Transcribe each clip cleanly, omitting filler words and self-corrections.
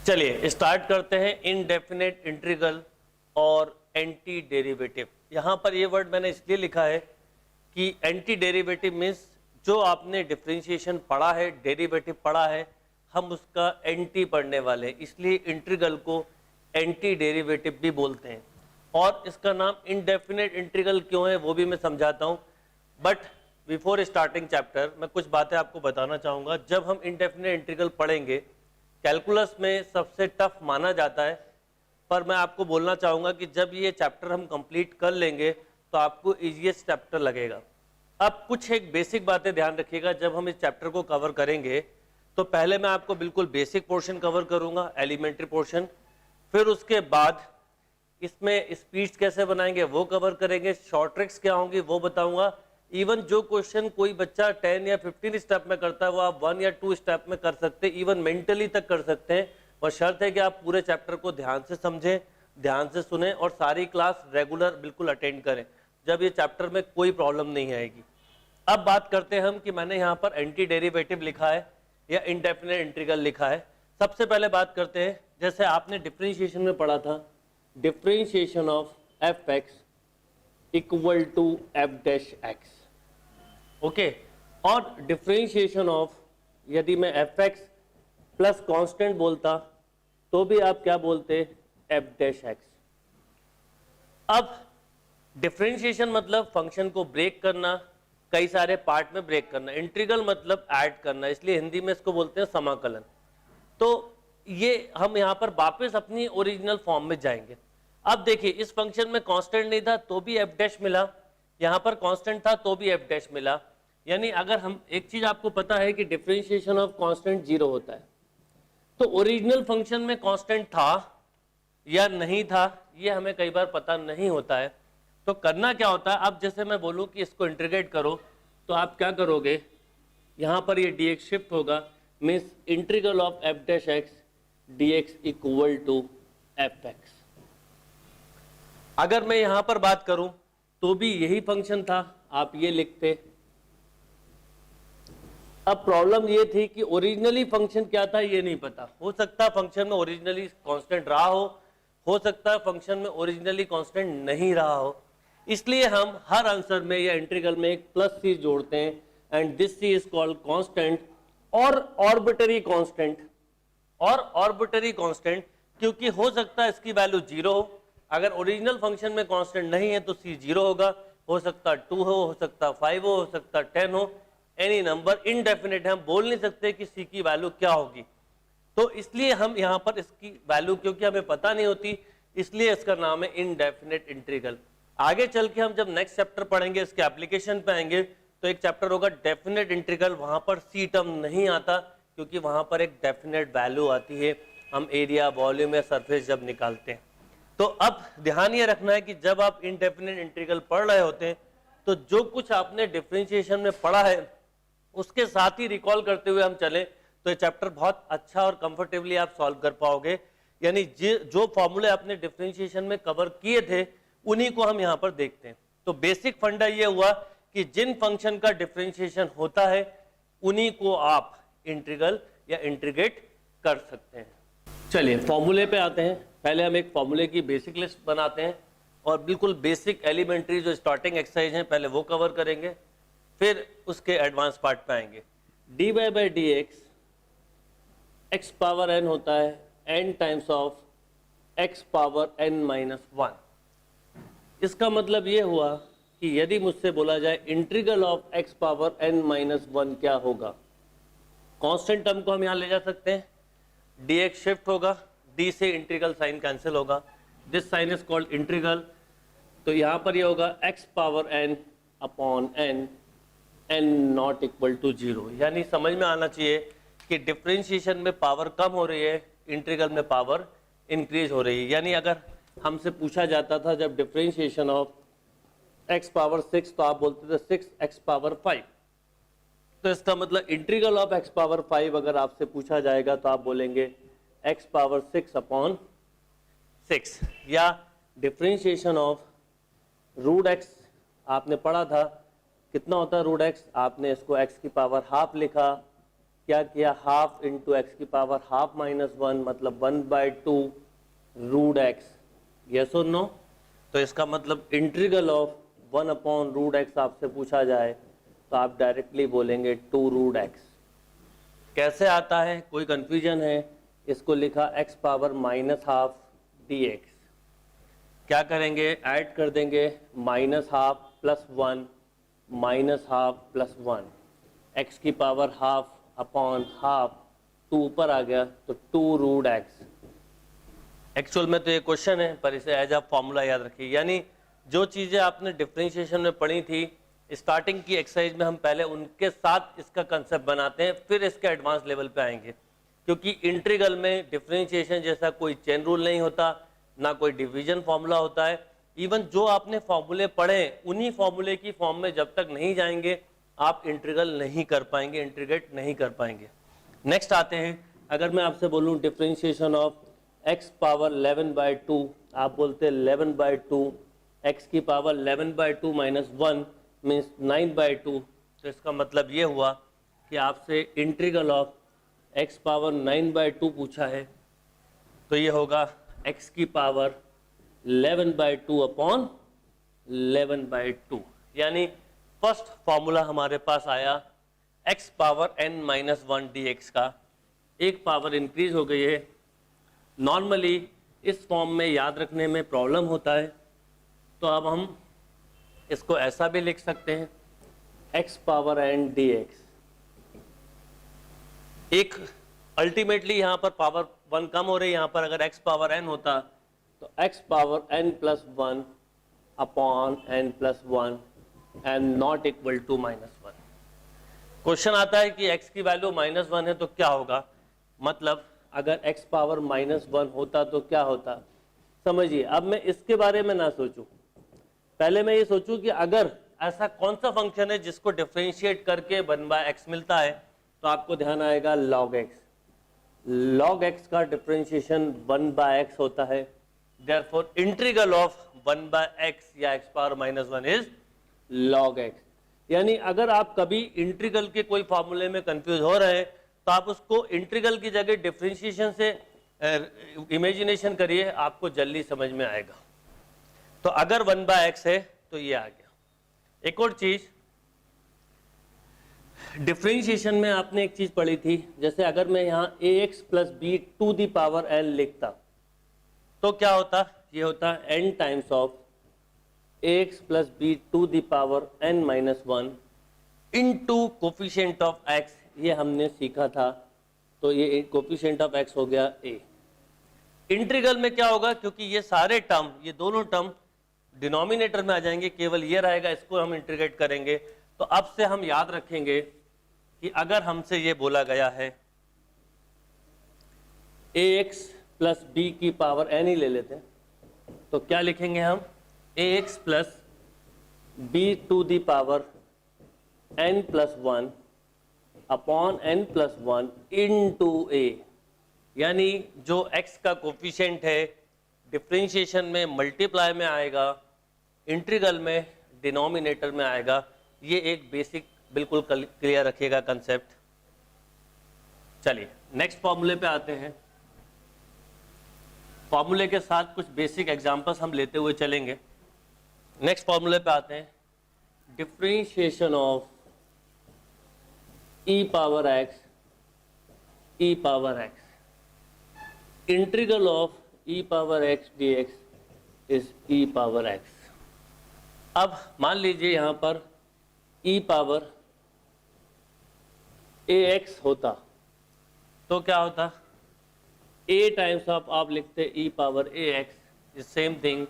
चलिए स्टार्ट करते हैं इनडेफिनेट इंटीग्रल और एंटी डेरिवेटिव। यहाँ पर ये वर्ड मैंने इसलिए लिखा है कि एंटी डेरिवेटिव मीन्स जो आपने डिफरेंशिएशन पढ़ा है, डेरिवेटिव पढ़ा है, हम उसका एंटी पढ़ने वाले हैं, इसलिए इंटीग्रल को एंटी डेरिवेटिव भी बोलते हैं। और इसका नाम इनडेफिनेट इंटीग्रल क्यों है वो भी मैं समझाता हूँ, बट बिफोर स्टार्टिंग चैप्टर मैं कुछ बातें आपको बताना चाहूँगा। जब हम इनडेफिनेट इंटीग्रल पढ़ेंगे, कैलकुलस में सबसे टफ माना जाता है, पर मैं आपको बोलना चाहूँगा कि जब ये चैप्टर हम कंप्लीट कर लेंगे तो आपको इजीएस्ट चैप्टर लगेगा। अब कुछ एक बेसिक बातें ध्यान रखिएगा, जब हम इस चैप्टर को कवर करेंगे तो पहले मैं आपको बिल्कुल बेसिक पोर्शन कवर करूँगा, एलिमेंट्री पोर्शन, फिर उसके बाद इसमें स्पीच कैसे बनाएंगे वो कवर करेंगे, शॉर्ट ट्रिक्स क्या होंगी वो बताऊँगा। इवन जो क्वेश्चन कोई बच्चा 10 या 15 स्टेप में करता है वो आप 1 या 2 स्टेप में कर सकते हैं, इवन मेंटली तक कर सकते हैं। और शर्त है कि आप पूरे चैप्टर को ध्यान से समझें, ध्यान से सुने और सारी क्लास रेगुलर बिल्कुल अटेंड करें, जब ये चैप्टर में कोई प्रॉब्लम नहीं आएगी। अब बात करते हैं हम कि मैंने यहाँ पर एंटी डेरिवेटिव लिखा है या इनडेफिनेट इंटीग्रल लिखा है। सबसे पहले बात करते हैं, जैसे आपने डिफरेंशिएशन में पढ़ा था, differentiation of F X equal to F dash X, okay. और डिफरेंशिएशन ऑफ, यदि मैं एफ एक्स प्लस कांस्टेंट बोलता तो भी आप क्या बोलते, एफ डैश एक्स। अब डिफरेंशिएशन मतलब फंक्शन को ब्रेक करना, कई सारे पार्ट में ब्रेक करना, इंटीग्रल मतलब ऐड करना, इसलिए हिंदी में इसको बोलते हैं समाकलन। तो ये हम यहाँ पर वापस अपनी ओरिजिनल फॉर्म में जाएंगे। अब देखिए, इस फंक्शन में कांस्टेंट नहीं था तो भी एफ डैश मिला, यहाँ पर कांस्टेंट था तो भी एफ डैश मिला। यानी अगर हम, एक चीज आपको पता है कि डिफरेंशिएशन ऑफ कांस्टेंट 0 होता है, तो ओरिजिनल फंक्शन में कांस्टेंट था या नहीं था ये हमें कई बार पता नहीं होता है। तो करना क्या होता है, अब जैसे मैं बोलूं कि इसको इंटीग्रेट करो तो आप क्या करोगे, यहाँ पर ये dx शिफ्ट होगा, means integral of f dash x dx equal to f x. अगर मैं यहाँ पर बात करूं तो भी यही फंक्शन था, आप ये लिखते। अब प्रॉब्लम ये थी कि ओरिजिनली फंक्शन क्या था ये नहीं पता, हो सकता है फंक्शन में ओरिजिनली कांस्टेंट रहा हो सकता है फंक्शन में ओरिजिनली कांस्टेंट नहीं रहा हो, इसलिए हम हर आंसर में या इंटीग्रल में एक प्लस सी जोड़ते हैं, and this c is called constant और ऑर्बिटरी कांस्टेंट। और ऑर्बिटरी कांस्टेंट क्योंकि हो सकता है इसकी वैल्यू 0 हो, अगर ओरिजिनल फंक्शन में कांस्टेंट नहीं है तो सी 0 होगा, हो सकता 2 हो सकता 5 हो सकता 10 हो, एनी नंबर। इनडेफिनेट है, हम बोल नहीं सकते कि सी की वैल्यू क्या होगी, तो इसलिए हम यहाँ पर इसकी वैल्यू क्योंकि हमें पता नहीं होती, इसलिए इसका नाम है इनडेफिनेट इंटीग्रल। आगे चल के हम जब नेक्स्ट चैप्टर पढ़ेंगे, इसके एप्लीकेशन पे आएंगे, तो एक चैप्टर होगा डेफिनेट इंटीग्रल, वहां पर सी टर्म नहीं आता क्योंकि वहां पर एक डेफिनेट वैल्यू आती है, हम एरिया, वॉल्यूम या सरफेस जब निकालते हैं। तो अब ध्यान ये रखना है कि जब आप इनडेफिनेट इंटीग्रल पढ़ रहे होते हैं तो जो कुछ आपने डिफरेंशिएशन में पढ़ा है उसके साथ ही रिकॉल करते हुए हम चले तो ये चैप्टर बहुत अच्छा और कंफर्टेबली आप सॉल्व कर पाओगे। यानी जो फॉर्मूले आपने डिफरेंशिएशन में कवर किए थे उन्हीं को हम यहाँ पर देखते हैं। तो बेसिक फंडा ये हुआ कि जिन फंक्शन का डिफरेंशिएशन होता है उन्हीं को आप इंटीग्रल या इंटीग्रेट कर सकते हैं। चलिए फॉर्मूले पे आते हैं। पहले हम एक फॉर्मूले की बेसिक लिस्ट बनाते हैं और बिल्कुल बेसिक एलिमेंट्री जो स्टार्टिंग एक्सरसाइज है पहले वो कवर करेंगे, फिर उसके एडवांस पार्ट पे आएंगे। D y by d x power n होता है n times of x power n minus 1। इसका मतलब ये हुआ कि यदि मुझसे बोला जाए integral of x power n minus 1 क्या होगा, कांस्टेंट टर्म को हम यहाँ ले जा सकते हैं, डी एक्स शिफ्ट होगा, डी से इंटीग्रल साइन कैंसिल होगा, this sign is called integral. तो यहाँ पर ये होगा x power n upon n, n not equal to 0। यानी समझ में आना चाहिए कि डिफरेंशिएशन में पावर कम हो रही है, इंटीग्रल में पावर इंक्रीज हो रही है। यानी अगर हमसे पूछा जाता था जब डिफरेंशिएशन ऑफ एक्स पावर 6 तो आप बोलते थे 6 एक्स पावर 5, तो इसका मतलब इंटीग्रल ऑफ एक्स पावर 5 अगर आपसे पूछा जाएगा तो आप बोलेंगे एक्स पावर 6 अपॉन 6। या डिफरेंशिएशन ऑफ रूट एक्स आपने पढ़ा था, कितना होता है रूट एक्स, आपने इसको एक्स की पावर हाफ लिखा, क्या किया, हाफ इंटू एक्स की पावर हाफ माइनस 1 मतलब 1/2 रूट एक्स, यस और नो। तो इसका मतलब इंटीग्रल ऑफ 1/√x आपसे पूछा जाए तो आप डायरेक्टली बोलेंगे 2√x। कैसे आता है, कोई कंफ्यूजन है, इसको लिखा x पावर -½ dx। क्या करेंगे, ऐड कर देंगे -½ + 1 -½ + 1, x की पावर हाफ अपॉन हाफ, 2 ऊपर आ गया तो 2√x। एक्चुअल में तो ये क्वेश्चन है, पर इसे एज अ फॉर्मूला याद रखिए। यानी जो चीज़ें आपने डिफरेंशिएशन में पढ़ी थी स्टार्टिंग की एक्सरसाइज में, हम पहले उनके साथ इसका कंसेप्ट बनाते हैं, फिर इसके एडवांस लेवल पे आएंगे। क्योंकि इंटीग्रल में डिफरेंशिएशन जैसा कोई चेन रूल नहीं होता, ना कोई डिवीजन फॉर्मूला होता है। इवन जो आपने फॉर्मूले पढ़े उन्हीं फॉर्मूले की फॉर्म में जब तक नहीं जाएंगे आप इंटीग्रल नहीं कर पाएंगे, इंटीग्रेट नहीं कर पाएंगे। नेक्स्ट आते हैं, अगर मैं आपसे बोलूँ डिफरेंशिएशन ऑफ x पावर 11/2, आप बोलते 11/2, x की पावर 11/2 - 1 मीन्स 9/2। तो इसका मतलब ये हुआ कि आपसे इंटीग्रल ऑफ x पावर 9/2 पूछा है, तो ये होगा x की पावर 11/2 अपॉन 11/2। यानी फर्स्ट फॉर्मूला हमारे पास आया x पावर n-1 dx का, एक पावर इंक्रीज हो गई है। नॉर्मली इस फॉर्म में याद रखने में प्रॉब्लम होता है, तो अब हम इसको ऐसा भी लिख सकते हैं x पावर n dx। एक अल्टीमेटली यहाँ पर पावर 1 कम हो रही है, यहाँ पर अगर x पावर n होता तो x power n+1 upon n+1 and not equal to -1। Question आता है कि x की वैल्यू -1 है तो क्या होगा, मतलब अगर x पावर -1 होता तो क्या होता। समझिए, अब मैं इसके बारे में ना सोचूं, पहले मैं ये सोचूं कि अगर ऐसा कौन सा फंक्शन है जिसको डिफरेंशिएट करके 1/x मिलता है, तो आपको ध्यान आएगा log x। log x का डिफरेंशिएशन 1/x होता है, देयरफॉर इंटीग्रल ऑफ 1/x या x power -1 is log x। यानी अगर आप कभी इंटीग्रल के कोई फॉर्मूले में कंफ्यूज हो रहे हैं तो आप उसको इंटीग्रल की जगह डिफरेंशिएशन से इमेजिनेशन करिए, आपको जल्दी समझ में आएगा। तो अगर 1/x है तो ये आ गया। एक और चीज डिफरेंशिएशन में आपने एक चीज पढ़ी थी, जैसे अगर मैं यहाँ ax + b to the power n लिखता तो क्या होता, ये होता n times of ax + b to the power n-1 into coefficient of x। ये हमने सीखा था, तो ये कोफिशिएंट ऑफ x हो गया a। इंटीग्रल में क्या होगा, क्योंकि ये सारे टर्म, ये दोनों टर्म डिनोमिनेटर में आ जाएंगे, केवल ये रहेगा, इसको हम इंटीग्रेट करेंगे। तो अब से हम याद रखेंगे कि अगर हमसे ये बोला गया है ax + b की पावर n ही ले लेते हैं, तो क्या लिखेंगे हम, ax + b to the power n+1 upon n+1 into a। यानी जो x का कोफिशिएंट है डिफरेंशिएशन में मल्टीप्लाई में आएगा, इंटीग्रल में डिनोमिनेटर में आएगा। ये एक बेसिक बिल्कुल क्लियर रखिएगा कंसेप्ट। चलिए नेक्स्ट फॉर्मूले पे आते हैं। फॉर्मूले के साथ कुछ बेसिक एग्जांपल्स हम लेते हुए चलेंगे। नेक्स्ट फॉर्मूले पे आते हैं, differentiation of e power x, integral of e power x dx is e power x। अब मान लीजिए यहाँ पर e पावर ax होता तो क्या होता, a टाइम्स ऑफ आप लिखते e power ax is same thing,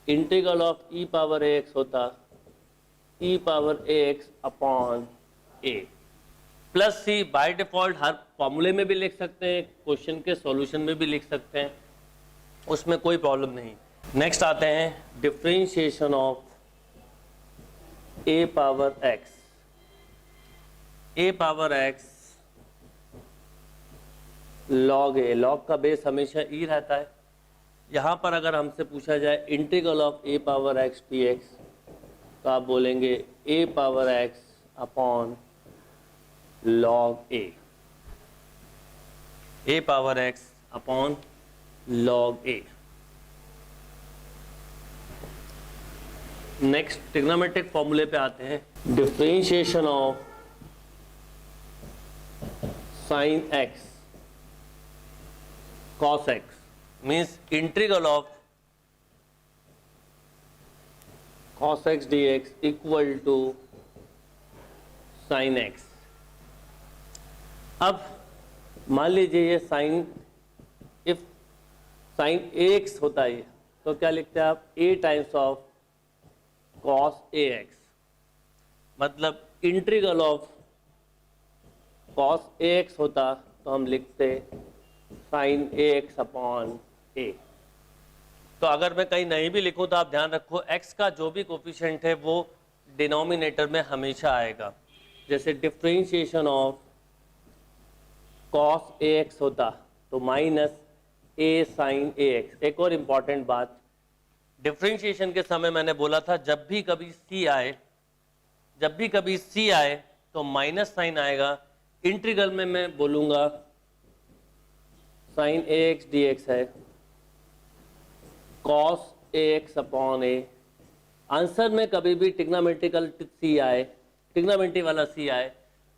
integral of e power ax होता e power ax upon a plus c. By default हर फॉर्मूले में भी लिख सकते हैं, क्वेश्चन के सॉल्यूशन में भी लिख सकते हैं, उसमें कोई प्रॉब्लम नहीं। नेक्स्ट आते हैं differentiation of a power x। a power x log a, log का बेस हमेशा e रहता है। यहाँ पर अगर हमसे पूछा जाए integral of a power x dx, तो आप बोलेंगे a power x upon log a। a power x upon log a। Next trigonometric फॉर्मूले पे आते हैं। Differentiation of sine x cos x means integral of cos x dx equal to sine x। अब मान लीजिए ये साइन, इफ साइन ax होता है तो क्या लिखते हैं आप, a times of cos ax, मतलब इंटीग्रल ऑफ cos ax होता तो हम लिखते साइन ax अपॉन a। तो अगर मैं कहीं नहीं भी लिखूं तो आप ध्यान रखो x का जो भी कोफिशिएंट है वो डिनोमिनेटर में हमेशा आएगा। जैसे डिफरेंशिएशन ऑफ cos ax होता तो माइनस a साइन ax। एक और इम्पॉर्टेंट बात, डिफरेंशिएशन के समय मैंने बोला था जब भी कभी c आए तो माइनस साइन आएगा। इंटीग्रल में मैं बोलूंगा साइन ax dx है cos ax upon a। Answer में कभी भी ट्रिग्नोमेट्री वाला c आए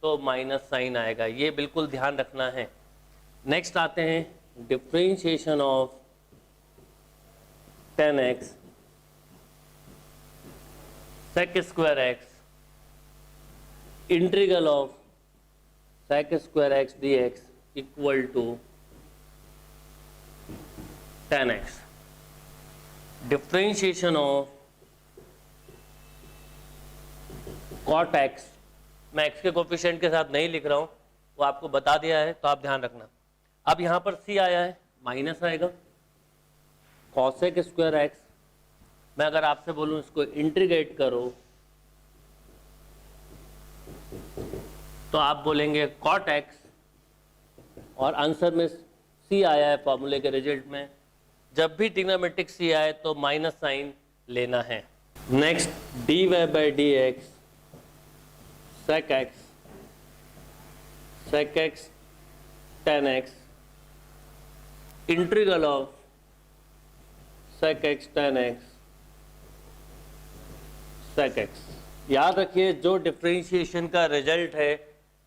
तो माइनस साइन आएगा, ये बिल्कुल ध्यान रखना है। नेक्स्ट आते हैं differentiation of tan x sec square x integral of sec square x dx equal to tan x। Differentiation of cot x, मैं x के कोफिशिएंट के साथ नहीं लिख रहा हूं, वो आपको बता दिया है तो आप ध्यान रखना। अब यहां पर c आया है, माइनस आएगा cosec स्क्वायर x। मैं अगर आपसे बोलूं इसको इंटीग्रेट करो तो आप बोलेंगे cot x, और आंसर में c आया है फॉर्मूले के रिजल्ट में। जब भी ट्रिग्नोमेट्रिक c आए तो माइनस साइन लेना है। Next dy by d x sec x tan x integral of sec x tan x sec x। याद रखिए जो डिफरेंशिएशन का रिजल्ट है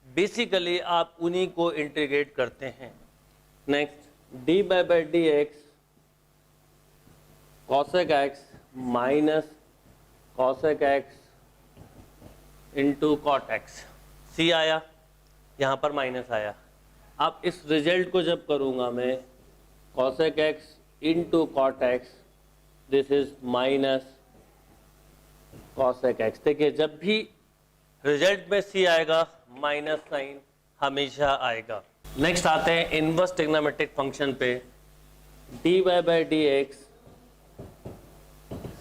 बेसिकली आप उन्हीं को इंटीग्रेट करते हैं। Next dy by d x cosec x minus cosec x into cot x. C आया, यहाँ पर माइनस आया। अब इस रिजल्ट को जब करूँगा मैं cosec x into cot x, this is minus cosec x। देखिए जब भी रिजल्ट में सी आएगा माइनस साइन हमेशा आएगा। नेक्स्ट आते हैं इनवर्स ट्रिग्नोमेट्रिक फंक्शन पे। dy by d x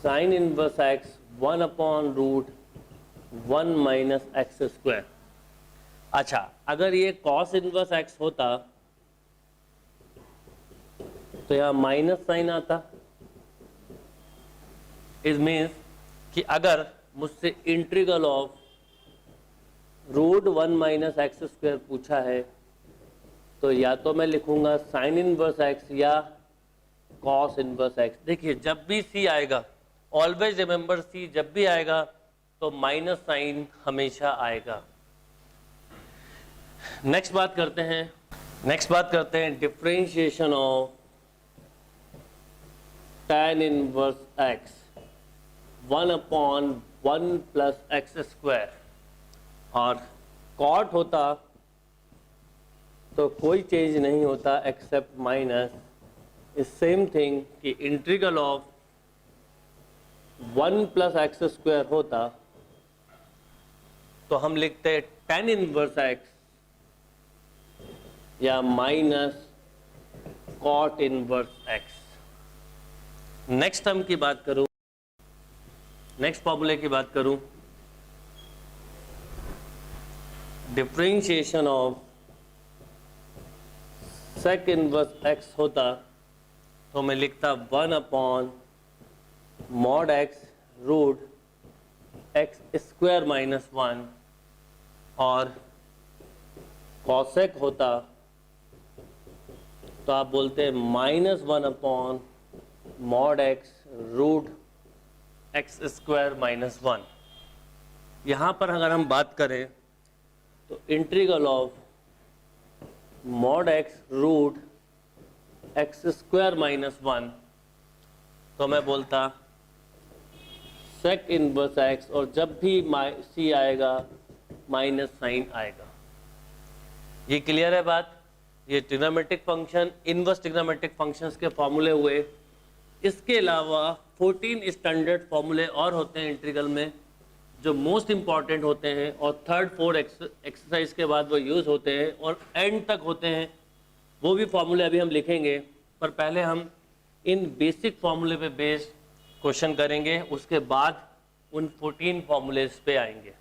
sine inverse x 1 upon root 1 minus x square. अच्छा, अगर ये cos इनवर्स x होता तो यहाँ माइनस साइन आता। इट मीन्स कि अगर मुझसे integral of root 1 minus x square पूछा है तो या तो मैं लिखूंगा साइन इनवर्स x या cos इनवर्स x। देखिए जब भी c आएगा, ऑलवेज रिमेंबर c जब भी आएगा तो माइनस साइन हमेशा आएगा। नेक्स्ट बात करते हैं differentiation of tan inverse x 1 upon 1 plus x square. और कॉट होता तो कोई चेंज नहीं होता एक्सेप्ट माइनस। इस सेम थिंग कि integral of 1 plus x square होता तो हम लिखते हैं tan इनवर्स x या minus cot inverse x। Next term की बात करूं, नेक्स्ट फॉर्मूले की बात करूं, differentiation of sec inverse x होता तो मैं लिखता 1 upon mod x root x square minus 1, और cosec होता तो आप बोलते हैं -1 mod x root x square -1। यहाँ पर अगर हम बात करें तो integral of mod x root x square -1, तो मैं बोलता सेक इनवर्स x, और जब भी c आएगा माइनस साइन आएगा। ये क्लियर है बात? ये trigonometric function, inverse trigonometric functions के फॉर्मूले हुए। इसके अलावा 14 स्टैंडर्ड फॉर्मूले और होते हैं इंटीग्रल में जो मोस्ट इंपॉर्टेंट होते हैं, और थर्ड फोर्थ एक्सरसाइज के बाद वो यूज़ होते हैं और एंड तक होते हैं। वो भी फॉर्मूले अभी हम लिखेंगे, पर पहले हम इन बेसिक फॉर्मूले पे बेस्ड क्वेश्चन करेंगे, उसके बाद उन 14 फॉर्मूलेज पे आएंगे।